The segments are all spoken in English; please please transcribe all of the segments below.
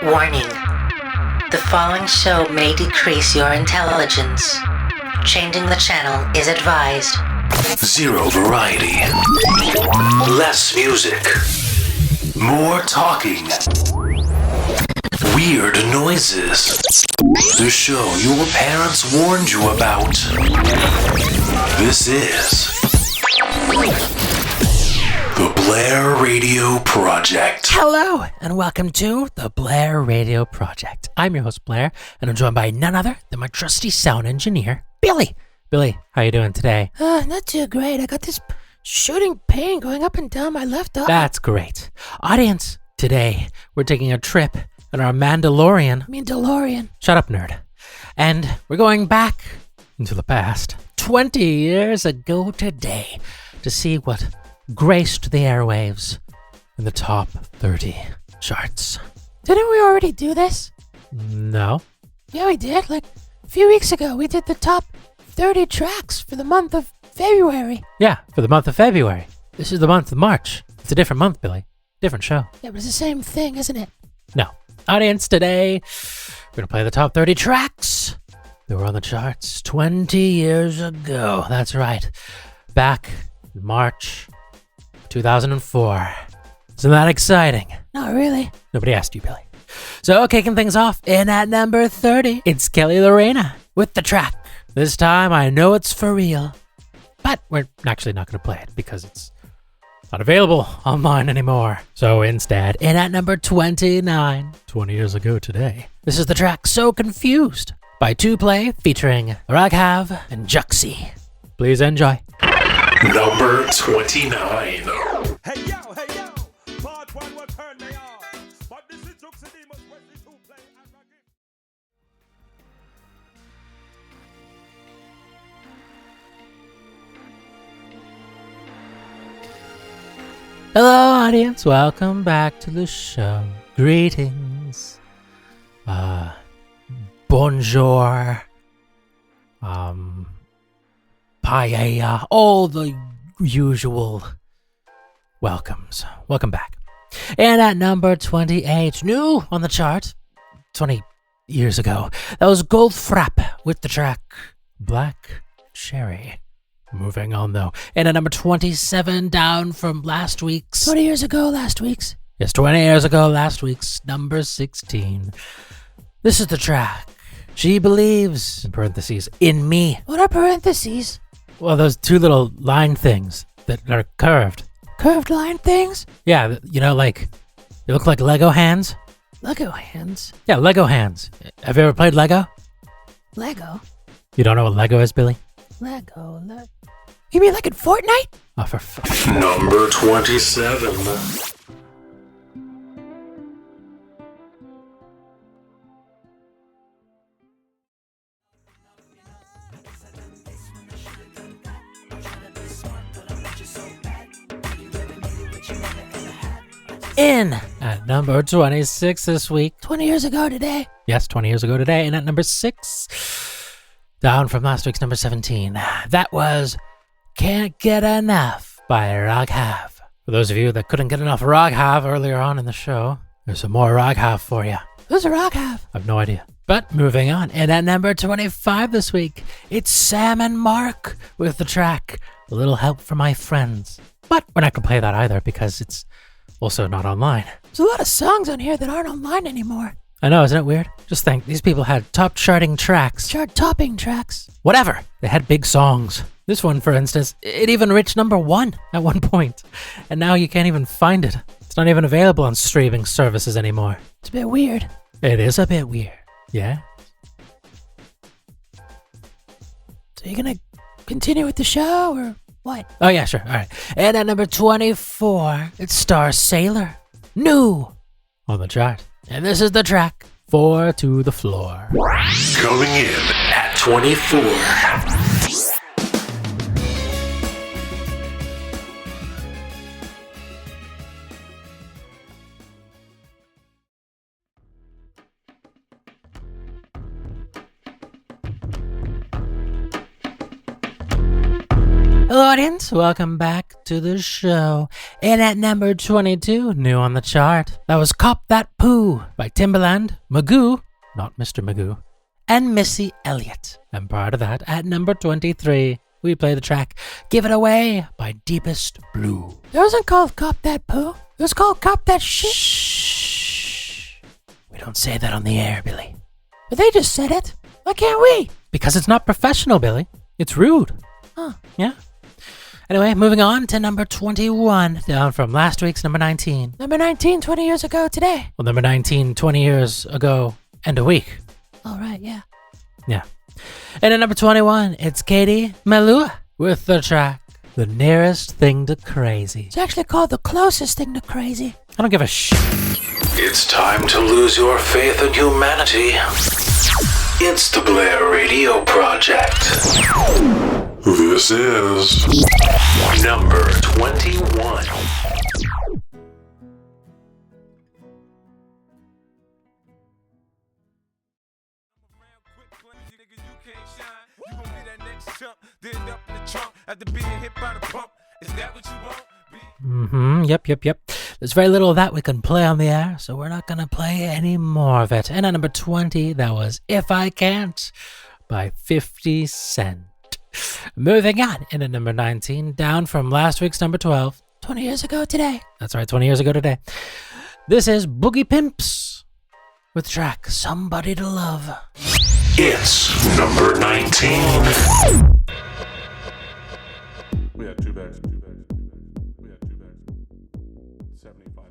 Warning. The following show may decrease your intelligence. Changing the channel is advised. Zero variety. Less music. More talking. Weird noises. The show your parents warned you about. This is the Blair Radio Project. Hello, and welcome to the Blair Radio Project. I'm your host, Blair, and I'm joined by none other than my trusty sound engineer, Billy. Billy, how you doing today? Not too great. I got this shooting pain going up and down my left eye. That's great. Audience, today we're taking a trip in our Mandalorian. DeLorean. Shut up, nerd. And we're going back into the past, 20 years ago today, to see what graced the airwaves in the top 30 charts. Didn't we already do this? No. Yeah, we did. Like a few weeks ago, we did the top 30 tracks for the month of February. Yeah, for the month of February. This is the month of March. It's a different month, Billy. Different show. Yeah, but it's the same thing, isn't it? No. Audience, today, we're going to play the top 30 tracks that were on the charts 20 years ago. That's right. Back in March 2004. Isn't that exciting? Not really. Nobody asked you, Billy. So, kicking things off, in at number 30, it's Kelly Lorena with the track. This time, I know it's for real. But we're actually not going to play it because it's not available online anymore. So instead, in at number 29, 20 years ago today, this is the track So Confused by 2Play featuring Raghav and Juxi. Please enjoy. Number 29. Hey yo, part one will turn me on. But this is Juxedemus Wesley 2Play and Raghav. Hello, audience. Welcome back to the show. Greetings. Bonjour. Paella. All the usual welcomes. Welcome back. And at number 28, new on the chart, 20 years ago, that was Goldfrapp with the track Black Cherry. Moving on, though. And at number 27, down from last week's... 20 years ago, last week's. Yes, 20 years ago, last week's number 16. This is the track. She believes, in parentheses, in me. What are parentheses? Well, those two little line things that are curved. Curved line things? Yeah, you know, like, they look like Lego hands. Lego hands. Yeah, Lego hands. Have you ever played Lego? Lego? You don't know what Lego is, Billy? Lego. You mean like in Fortnite? Oh, for Number 27. In at number 26 this week. 20 years ago today. Yes, 20 years ago today. And at number 6, down from last week's number 17. That was Can't Get Enough by Raghav. For those of you that couldn't get enough Raghav earlier on in the show, there's some more Raghav for you. Who's a Raghav? I have no idea. But moving on. And at number 25 this week, it's Sam and Mark with the track A Little Help from My Friends. But we're not going to play that either because it's also not online. There's a lot of songs on here that aren't online anymore. I know, isn't it weird? Just think, these people had top charting tracks. Chart-topping tracks. Whatever. They had big songs. This one, for instance, it even reached number 1 at one point. And now you can't even find it. It's not even available on streaming services anymore. It's a bit weird. It is a bit weird. Yeah? So you're gonna continue with the show, or what? Oh, yeah, sure. All right. And at number 24, it's Star Sailor. New on the chart. And this is the track, 4 to the Floor. Coming in at 24. Hello, audience. Welcome back to the show. And at number 22, new on the chart, that was Cop That Poo by Timbaland, Magoo, not Mr. Magoo, and Missy Elliott. And prior to that, at number 23, we play the track Give It Away by Deepest Blue. It wasn't called Cop That Poo. It was called Cop That Shit. Shh. We don't say that on the air, Billy. But they just said it. Why can't we? Because it's not professional, Billy. It's rude. Huh. Yeah. Anyway, moving on to number 21, down from last week's number 19. Number 19, 20 years ago today. Well, number 19, 20 years ago and a week. All right, yeah. Yeah. And at number 21, it's Katie Melua with the track The Nearest Thing to Crazy. It's actually called The Closest Thing to Crazy. I don't give a shit. It's time to lose your faith in humanity. It's the Blair Radio Project. This is number 21. Yep. There's very little of that we can play on the air, so we're not going to play any more of it. And at number 20, that was If I Can't by 50 Cent. Moving on, in at number 19, down from last week's number 12. 20 years ago today. That's right, 20 years ago today. This is Boogie Pimps with the track Somebody to Love. It's number 19. We had two bags. 75.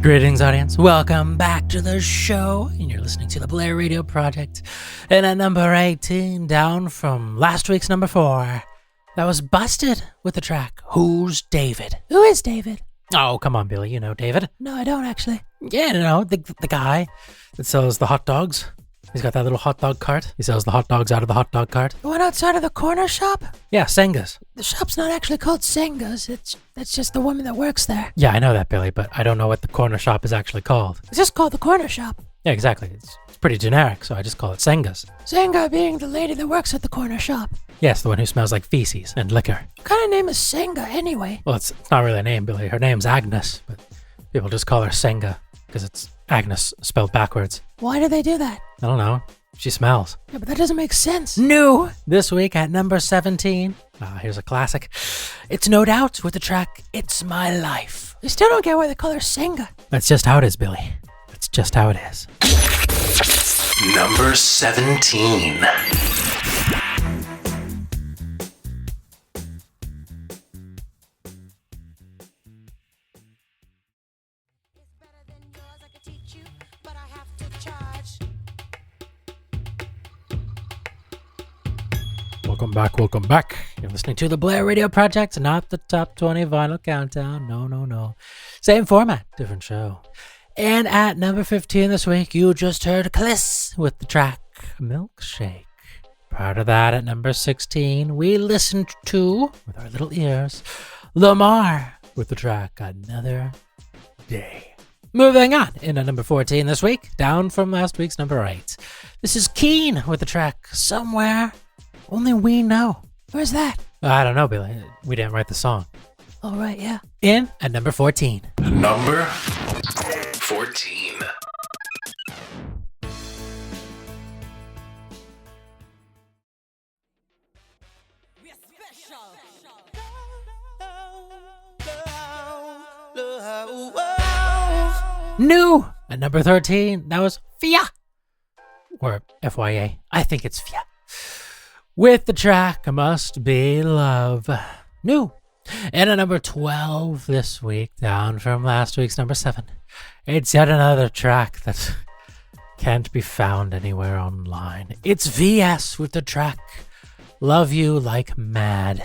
Greetings, audience. Welcome back to the show. And you're listening to the Blair Radio Project. And at number 18, down from last week's number 4, that was Busted with the track Who's David? Who is David? Oh, come on, Billy. You know David. No, I don't actually. Yeah, the guy that sells the hot dogs. He's got that little hot dog cart. He sells the hot dogs out of the hot dog cart. The one outside of the corner shop? Yeah, Senga's. The shop's not actually called Senga's. That's just the woman that works there. Yeah, I know that, Billy, but I don't know what the corner shop is actually called. It's just called the corner shop. Yeah, exactly. It's pretty generic, so I just call it Senga's. Senga being the lady that works at the corner shop. Yes, the one who smells like feces and liquor. What kind of name is Senga anyway? Well, it's not really a name, Billy. Her name's Agnes, but people just call her Senga because it's Agnes spelled backwards. Why do they do that? I don't know. She smells. Yeah, but that doesn't make sense. New this week at number 17. Here's a classic. It's No Doubt with the track It's My Life. I still don't get why they call her Senga. That's just how it is, Billy. That's just how it is. Number 17. Welcome back. You're listening to the Blair Radio Project, not the Top 20 Vinyl Countdown. No. Same format, different show. And at number 15 this week, you just heard Kliss with the track Milkshake. Prior to that, at number 16, we listened to, with our little ears, Lamar with the track Another Day. Moving on, in at number 14 this week, down from last week's number 8. This is Keen with the track Somewhere Only We Know. Where's that? I don't know, Billy. We didn't write the song. Oh, right, yeah. In at number 14. Number 14. New at number 13. That was Fia. Or FYA. I think it's Fia. With the track Must Be Love. New. And at number 12 this week, down from last week's number 7. It's yet another track that can't be found anywhere online. It's VS with the track Love You Like Mad.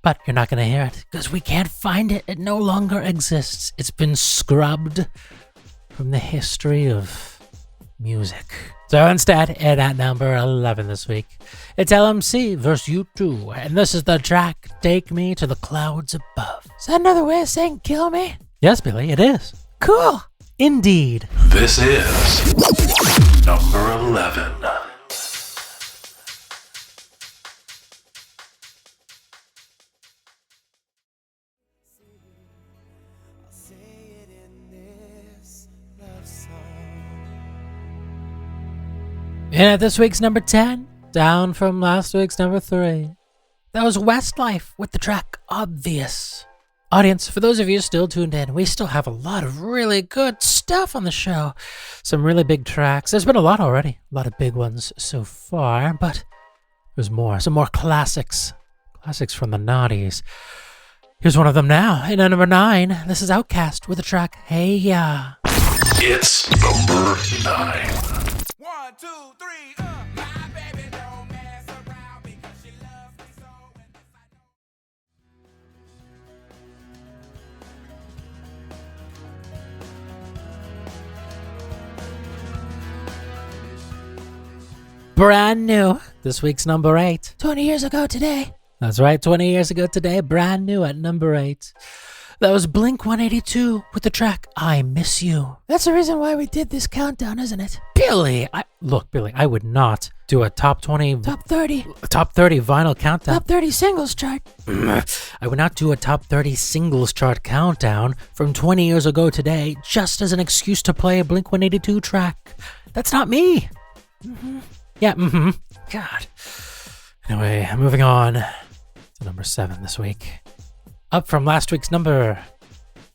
But you're not going to hear it because we can't find it. It no longer exists. It's been scrubbed from the history of music. So instead, and at number 11 this week, it's LMC vs. U2, and this is the track Take Me to the Clouds Above. Is that another way of saying kill me? Yes, Billy, it is. Cool. Indeed. This is number 11. And at this week's number 10, down from last week's number 3, that was Westlife with the track Obvious. Audience, for those of you still tuned in, we still have a lot of really good stuff on the show. Some really big tracks. There's been a lot already. A lot of big ones so far, but there's more. Some more classics. Classics from the noughties. Here's one of them now. And at number 9, this is Outkast with the track Hey Ya. It's number 9. 1, 2, 3, my baby don't mess around because she loves me so. Brand new. This week's number 8. 20 years ago today. That's right, 20 years ago today, brand new at number 8. That was Blink 182 with the track I Miss You. That's the reason why we did this countdown, isn't it? Billy, I would not do a top 20, Top 30. top 30 vinyl countdown. Top 30 singles chart. I would not do a top 30 singles chart countdown from 20 years ago today just as an excuse to play a Blink 182 track. That's not me. Yeah, God. Anyway, moving on to number 7 this week. Up from last week's number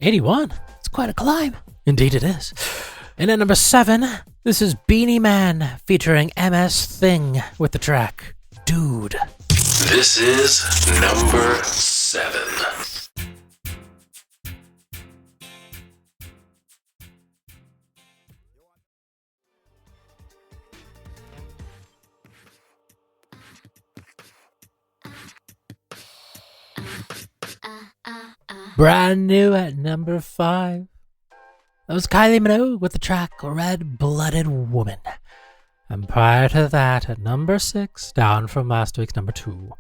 81. It's quite a climb. Indeed it is. And at number 7, this is Beanie Man featuring MS Thing with the track Dude. This is number 7. Brand new at number 5. That was Kylie Minogue with the track Red Blooded Woman. And prior to that, at number 6, down from last week's number 2,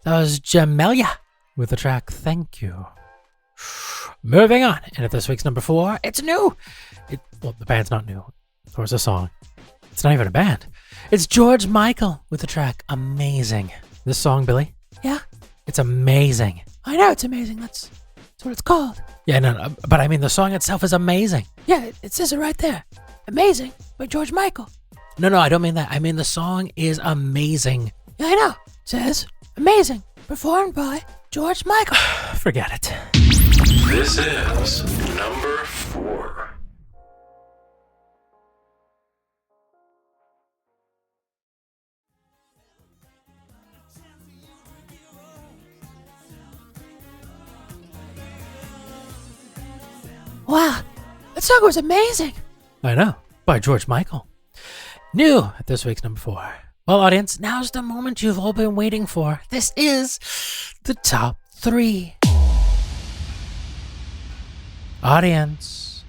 that was Jamelia with the track Thank You. Moving on, and at this week's number 4, it's new. Well, the band's not new. Of course, a song. It's not even a band. It's George Michael with the track Amazing. This song, Billy? Yeah, It's amazing. I know it's amazing. That's what it's called. Yeah, no, but I mean, the song itself is amazing. Yeah, it says it right there. Amazing by George Michael. No, I don't mean that. I mean, the song is amazing. Yeah, I know. It says amazing. Performed by George Michael. Forget it. This is number 4. Wow, that song was amazing. I know, by George Michael. New at this week's number 4. Well, audience, now's the moment you've all been waiting for. This is the top 3. Audience,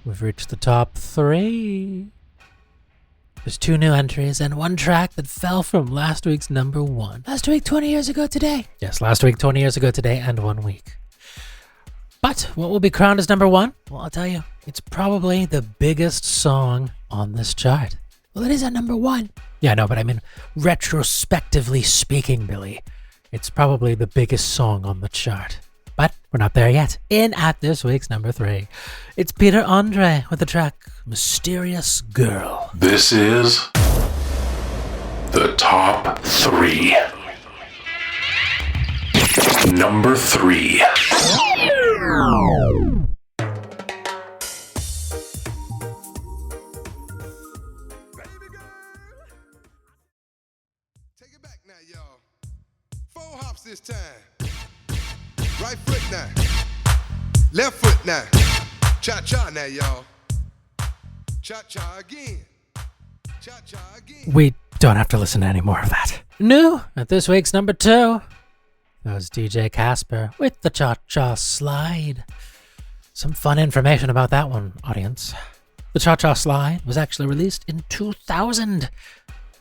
we've reached the top 3. There's 2 new entries and 1 track that fell from last week's number 1. Last week, 20 years ago today. Yes, last week, 20 years ago today, and 1 week. But what will be crowned as number 1? Well, I'll tell you, it's probably the biggest song on this chart. Well, it is at number 1. Yeah, no, but I mean, retrospectively speaking, Billy, it's probably the biggest song on the chart. But we're not there yet. In at this week's number 3, it's Peter Andre with the track Mysterious Girl. This is the top 3. Number 3. Take it back now, y'all. 4 hops this time. Right foot now. Left foot now. Cha-cha now, y'all. Cha-cha again. Cha-cha again. We don't have to listen to any more of that. New at this week's number 2, that was DJ Casper with the Cha-Cha Slide. Some fun information about that one, audience. The Cha-Cha Slide was actually released in 2000,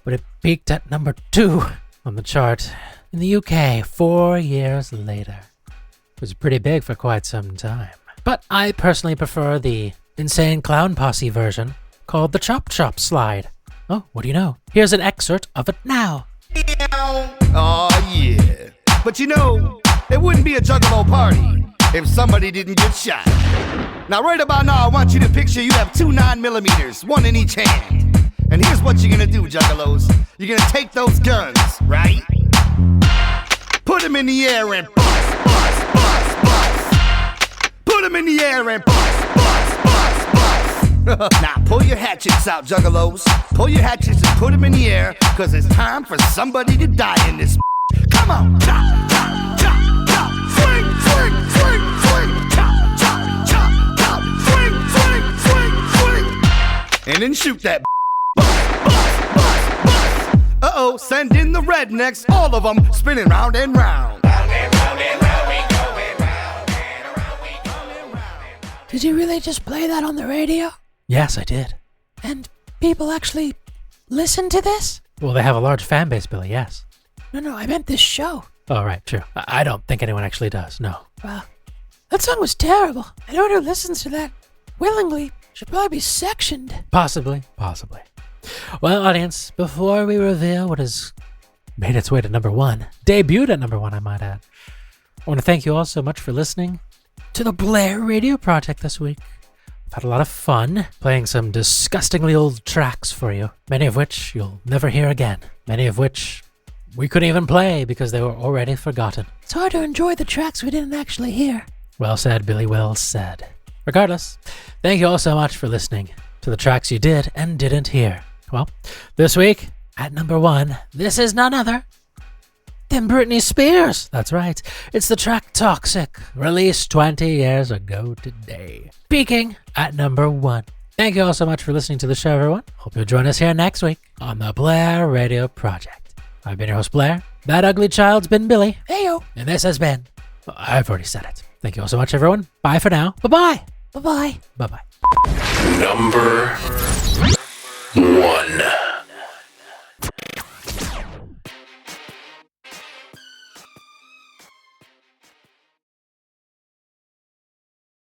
but it peaked at number 2 on the chart in the UK 4 years later. It was pretty big for quite some time. But I personally prefer the Insane Clown Posse version called the Chop Chop Slide. Oh, what do you know? Here's an excerpt of it now. Oh yeah. But you know, it wouldn't be a Juggalo party if somebody didn't get shot. Now right about now, I want you to picture you have 2 9mm, one in each hand. And here's what you're gonna do, Juggalos. You're gonna take those guns, right? Put them in the air and bust, bust, bust, bust. Put them in the air and bust, bust, bust, bust. Now pull your hatchets out, Juggalos. Pull your hatchets and put them in the air, cause it's time for somebody to die in this. Come on! Chop, chop, chop, chop. Swing, swing, swing, swing. Chop, chop, chop, chop. Swing, swing, swing, swing. And then shoot that. Bust, bust, bust, bust. Uh-oh, send in the rednecks, all of them spinning round and round. Round and round and round, we going round and around, we going round. Did you really just play that on the radio? Yes, I did. And people actually listen to this? Well, they have a large fan base, Billy, yes. No, I meant this show. Oh, right, true. I don't think anyone actually does, no. Wow. That song was terrible. Anyone who listens to that willingly should probably be sectioned. Possibly. Well, audience, before we reveal what has made its way to number 1, debuted at number 1, I might add, I want to thank you all so much for listening to the Blair Radio Project this week. I've had a lot of fun playing some disgustingly old tracks for you, many of which you'll never hear again, many of which we couldn't even play because they were already forgotten. It's hard to enjoy the tracks we didn't actually hear. Well said, Billy, well said. Regardless, thank you all so much for listening to the tracks you did and didn't hear. Well, this week, at number 1, this is none other than Britney Spears. That's right. It's the track Toxic, released 20 years ago today. Peaking at number 1. Thank you all so much for listening to the show, everyone. Hope you'll join us here next week on the Blair Radio Project. I've been your host, Blair. That ugly child's been Billy. Heyo. And this has been... I've already said it. Thank you all so much, everyone. Bye for now. Bye-bye. Bye-bye. Bye-bye. Number